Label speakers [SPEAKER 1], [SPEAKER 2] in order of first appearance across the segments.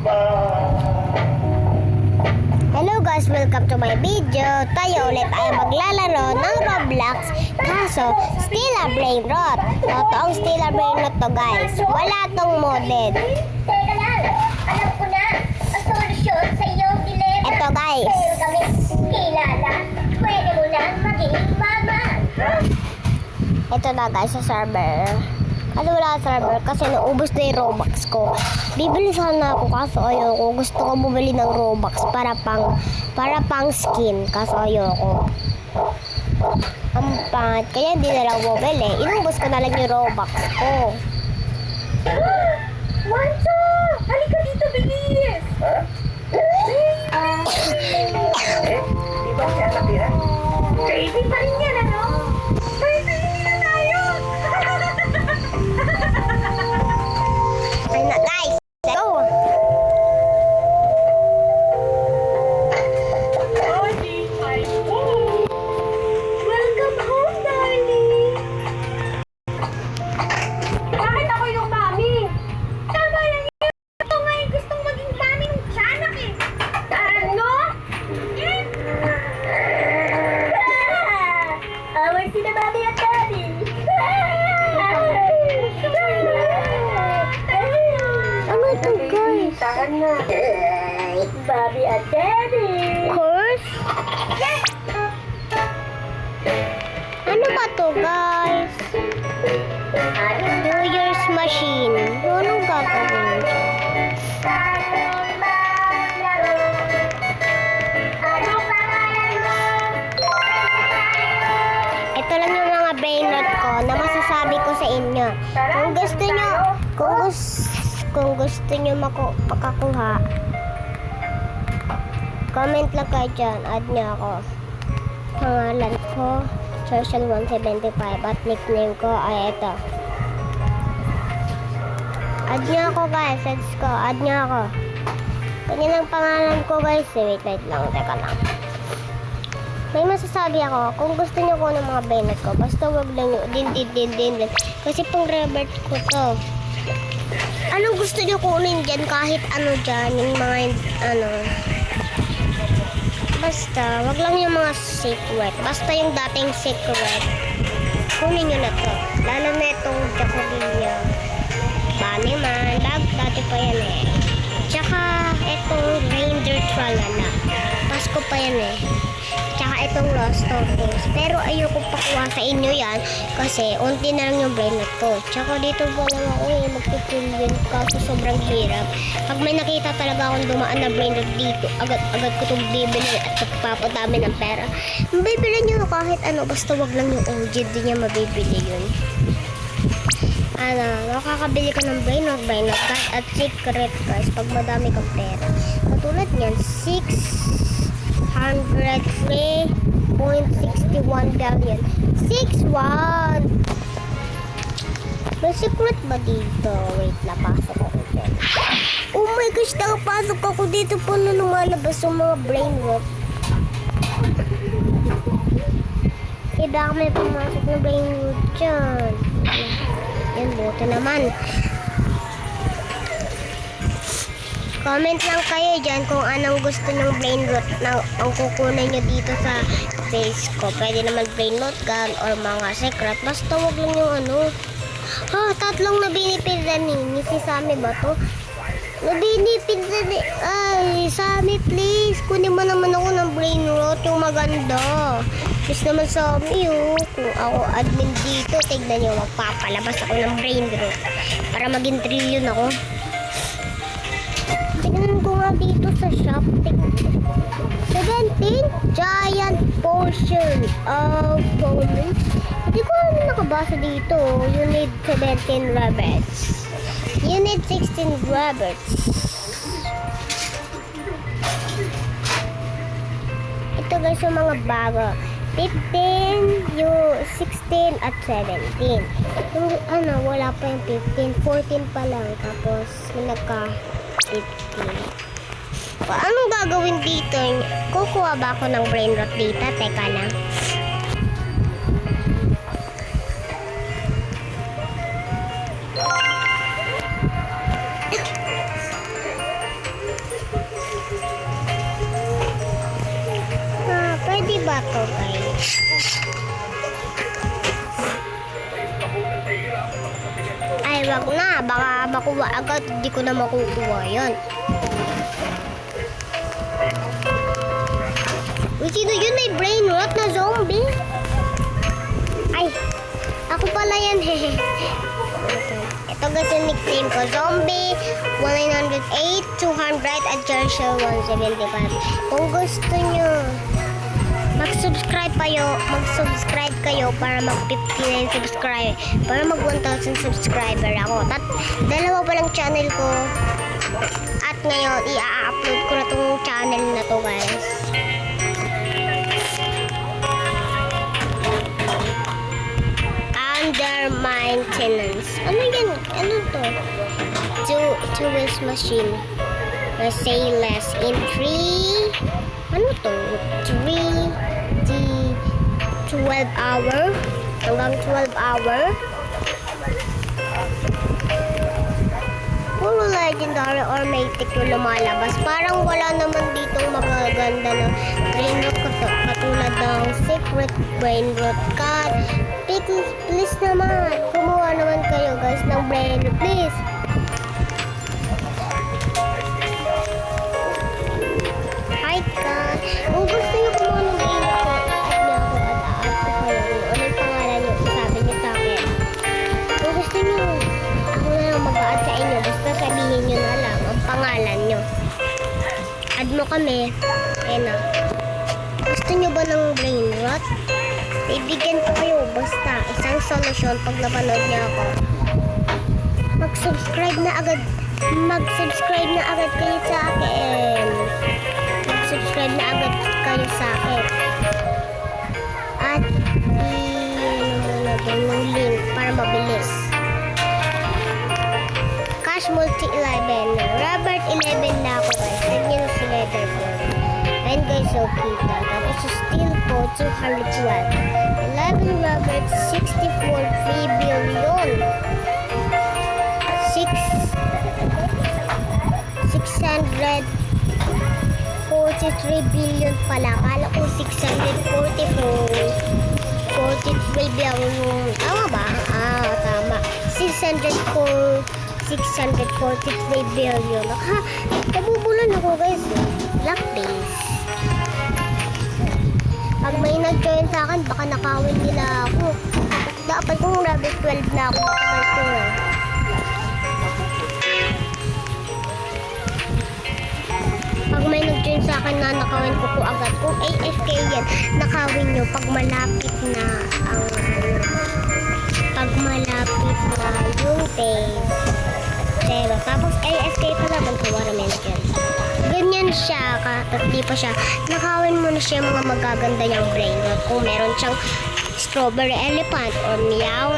[SPEAKER 1] Hello guys, welcome to my video. Tayo ulit ay maglalaro ng Roblox. Kaso, still a brain rot. Totoong still a brain rot to guys. Wala tong modded.
[SPEAKER 2] Teka lang, alam ko na ang solusyon sa iyong dilema.
[SPEAKER 1] Ito guys.
[SPEAKER 2] Meron kami kilala. Pwede mo na maging mama.
[SPEAKER 1] Ito na guys sa server. Ano wala sa server kasi naubos na yung Robux ko. Bibili sana ako kaso ayoko. Gusto ko bumili ng Robux para pang skin kaso ayoko. Ang pangit. Kaya hindi na lang bumili. Inubos ko na lang yung Robux ko.
[SPEAKER 2] Wancho! Halika dito, bilis!
[SPEAKER 3] Di ba siya natira?
[SPEAKER 2] Crazy pa rin yan, ano? Crazy na tayo!
[SPEAKER 1] Ay na guys. Let's go.
[SPEAKER 2] Welcome home, darling! Bakit ako yung mami? Tama lang yun! Ito nga yung gustong maging mami ng tiyanak eh! Ano? Away sila mami at daddy!
[SPEAKER 1] Ano ito guys?
[SPEAKER 2] Saan na? Bobby at daddy!
[SPEAKER 1] Course? Ano ba to guys? New Year's machine. Anong gagawin dyan? Ito lang yung mga brain rot ko na masasabi ko sa inyo. Kung gusto nyo makakuha, comment lang kayo dyan. Add nyo ako. Pangalan ko, social 175 at nickname ko ay ito. Add nyo ako guys. Add nyo ako. Ganyan ang pangalan ko guys. Wait lang. Teka lang. May masasabi ako, kung gusto nyo ko ng mga benefit ko, basta wag lang nyo, din. Kasi pang revert ko to. Anong gusto nyo kunin dyan, kahit ano dyan, yung mga, basta, wag lang yung mga secret. Basta yung dating secret, kunin nyo na to. Lalo na itong Jacobilla. Bunnyman, dati pa yan eh. Tsaka, itong Reindeer Tralala. Pasko pa yan eh. Tsaka itong Lost Tokens. Pero ayoko pakuha sa inyo yan kasi unti na lang yung brain rot ko. Tsaka dito po lang ako magpipilin kasi sobrang hirap. Pag may nakita talaga akong dumaan na brain rot dito, agad ko itong bibili at papadami ng pera. Mabibili nyo kahit ano, basta wag lang yung OG, di niya mabibili yun. Nakakabili ka ng brain rot guys at secret guys pag madami kang pera. Katulad niyan, 603.61 billion. 61! May secret ba dito? Wait, napasok ako dyan. Oh my gosh, nakapasok ako dito po na lumalabas yung mga brain rot. Baka may pumasok na brain rot dyan. Yan, buto naman. Comment lang kayo dyan kung anong gusto ng brain rot na ang kukunan nyo dito sa face ko. Pwede naman brain rot gun or mga secret. Basta wag lang yung ano. Tatlong nabinipid na ni si Sammy ba to? Nabinipid na ni. Ay, Sammy please. Kunin mo naman ako ng brain rot yung maganda. Please naman Sammy kung ako admin dito, tignan nyo, magpapalabas ako ng brain rot para maging trillion ako. Tignan ko nga dito sa shop. 17 giant portion of moments. Hindi ko ano nakabasa dito. You need 17 rabbits. You need 16 rabbits. Ito guys yung mga bago. 15, 16 at 17. Yung wala pa yung 15. 14 pa lang. Tapos nagka 15. Anong gagawin dito? Kukuha ba ako ng brain rot dito? Teka lang. to, guys. Ay, wag na. Baka makuha agad. Hindi ko na makukuha yan. Uy, sino yun? May brain rot na zombie? Ay, ako pala yan, hehe. Ito guys yung nickname ko. Zombie 1908, 200 at Churchill 175. Kung gusto nyo, mag-subscribe kayo para mag-59 subscribe. Para mag-1,000 subscriber ako. Dalawa pa lang channel ko. At ngayon, i-upload ko na tong channel na to, guys. Under maintenance. Ano yan? Ano to? Two wheels machine. Say less in 3. Ano to? 12 hour. Hanggang 12 hour. Puro legendary or mythic yung lumalabas. Parang wala naman ditong magaganda na brain rot katulad ng secret brain rot card. Please naman, kumuha naman kayo guys ng brain rot, please. Hi God. Kung gusto nyo kumuha ng brain rot, at niyo ako at aap ko kayo. Ano yung pangalan nyo? Sabi nyo sa akin. Kung gusto nyo, ako na lang mag-add sa inyo. Basta sabihin nyo na lang ang pangalan nyo. Add mo kami. Ayan na. Gusto nyo ba ng brain rot? Bibigyan ko kayo basta isang solusyon pag napanood niyo ako. Mag-subscribe na agad kayo sa akin. Mag-subscribe na agad kayo sa akin. At yung link para mabilis. Cash Multi 11. Robert 11 na ako guys. Tignan nyo si letter ko. Ayun guys, so kita. Tapos steel po, 212. 11 Robert, 64, 3 billion. 643 billion pala. Kala ko 643 billion. Tama ba? Tama. 643 billion. Ha? Nabubulan ako guys. Black days. Pag may nag-join sa akin, baka nakawin nila ako. Dapat kung level 12 na ako. Pag may nag-join sa akin na nakawin ko po agad. Kung AFK yan, nakawin nyo pag malapit na ang pag malapit na yung base. Diba? Tapos AFK pala, magkawarami na dyan. Ganyan siya, di pa siya. Nakawin mo na siya mga magaganda niyang brain rot. Kung meron siyang strawberry elephant or meow,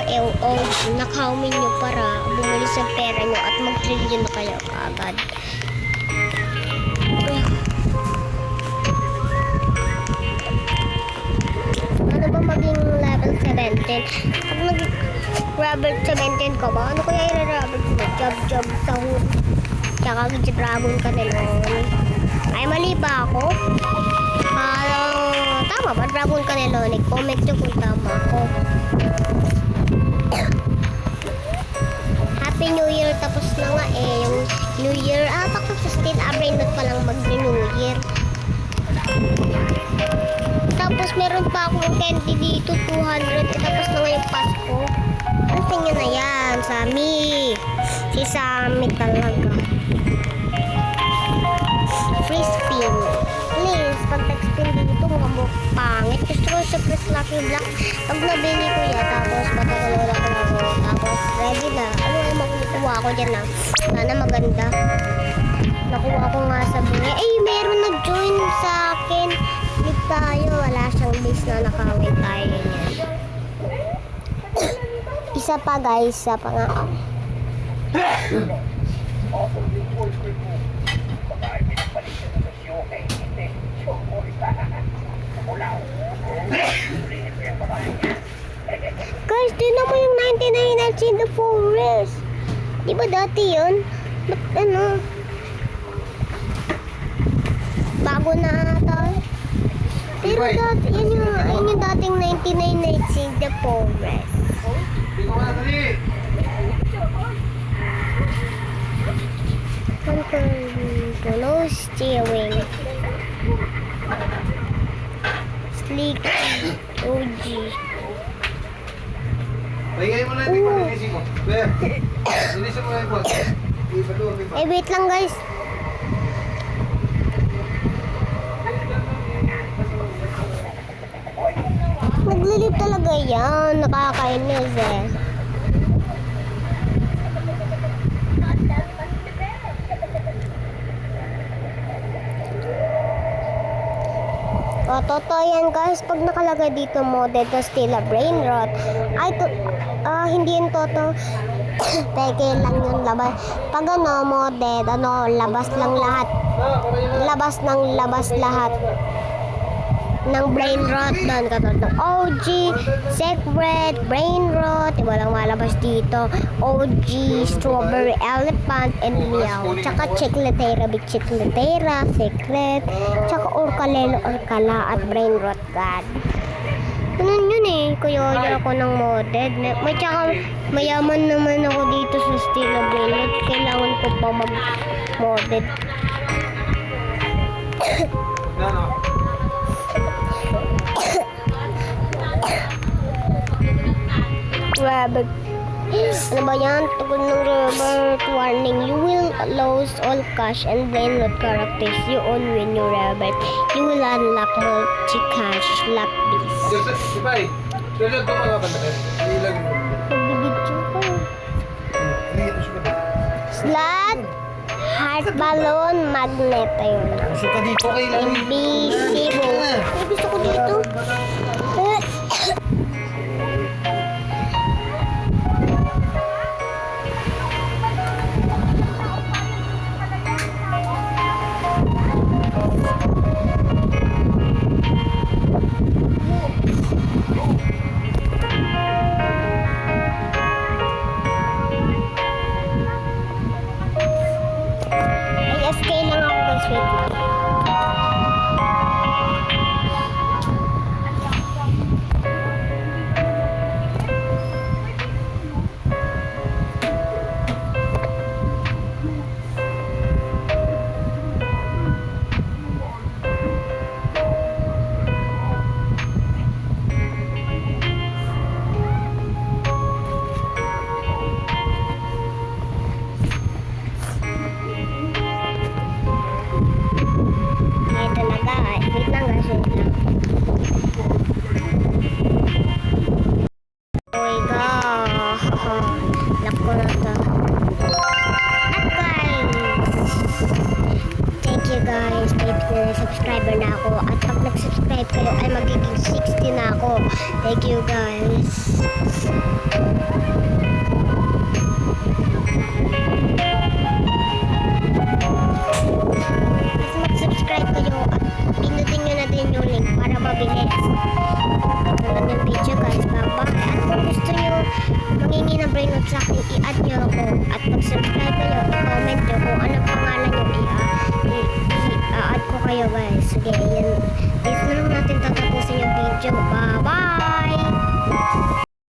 [SPEAKER 1] nakawin niyo para bumili sa pera niyo at mag-trillion na kayo kaagad. Ano ba maging level 17? Pag nag-level 17 ka ba? Ano kaya i-level mo? Job sa hood. Tsaka dragon ka nilon. Ay, mali ba ako? Tama ba? Dragon ka nilon. Comment nyo kung tama ako. Happy New Year. Tapos na nga yung New Year. Tapos still brain rot pa lang mag-New Year. Tapos meron pa akong candy dito. 200. Tapos na nga yung Pasko. Ano nyo na yan? Sammy. Si Sammy talaga. Free spin. Please, pag nag-spin dito, mukhang pangit. Gusto ko sa Press Lucky Block. Pag nabili ko yan, tapos patagalaw ako na ako. Tapos, ready na. Ano yung makukuha ko dyan na? Sana maganda. Nakuha ko nga sa bili. Ay, meron nag-join sa akin. Click tayo. Wala siyang base na nakawin tayo niyan. Isa pa guys. Isa pa nga. Guys, tignan mo yung 99 Nights in the Forest. Di ba dati yun? Ba't ano? Bago na ata. Pero yun yung dating 99 Nights in the Forest. Control steering. Sleepy. OG.
[SPEAKER 4] Pahingay mo na yung tipo, linisin mo. Be, linisin mo na yung boss.
[SPEAKER 1] Eh, wait lang guys. Naglilip talaga yan. Nakakainis eh. O, totoo yan guys. Pag nakalagay dito modded na Stila brain rot, ay, hindi yun totoo. Peke lang yung labas. Pag modded, labas lang lahat. Labas lahat ng brain rot doon. Katulad ng OG, secret, brain rot, walang malabas dito. OG, strawberry elephant, and meow. Tsaka chicletera, big chicletera, secret, tsaka orkalelo, orkala, at brain rot god. Ganun yun eh. Kaya ako ng modded. May tsaka mayaman naman ako dito sa Stila brain rot. Kailangan ko pa mag-modded. Rabbit. Ano ba yan? Tugon ng Robert. Warning. You will lose all cash and brain rot characters you own when you rabbit. You will unlock multi-cash lock this.
[SPEAKER 4] Sipay, Joseph, ito mga kanta. Ilagay mo.
[SPEAKER 1] Pagbibidyo ko.
[SPEAKER 4] Ito siya ba?
[SPEAKER 1] Slot. Heart balloon. Magnet. Ayun.
[SPEAKER 4] Gusto ka dito kay Lagi.
[SPEAKER 1] Invisible. Ay, gusto ko dito. AFK lang ako guys. Wait lang. Ito na guys. Wait lang guys. Wait lang. Oh my god. Lock ko na to. At guys. Thank you guys. 50 subscriber na ako. At pag nag-subscribe kayo ay magiging 60 na ako. Thank you guys. Mag-subscribe kayo at pinutin nyo na din yung link para mabilis. Ito lang yung video guys. Bye-bye. At kung gusto nyo mangingi ng brain rot sa akin, i-add nyo ako. At mag-subscribe kayo, i-comment nyo kung anong pangalan nyo i-add ko kayo guys. Sige, yan. Dito na lang natin tatapusin yung video. Bye-bye!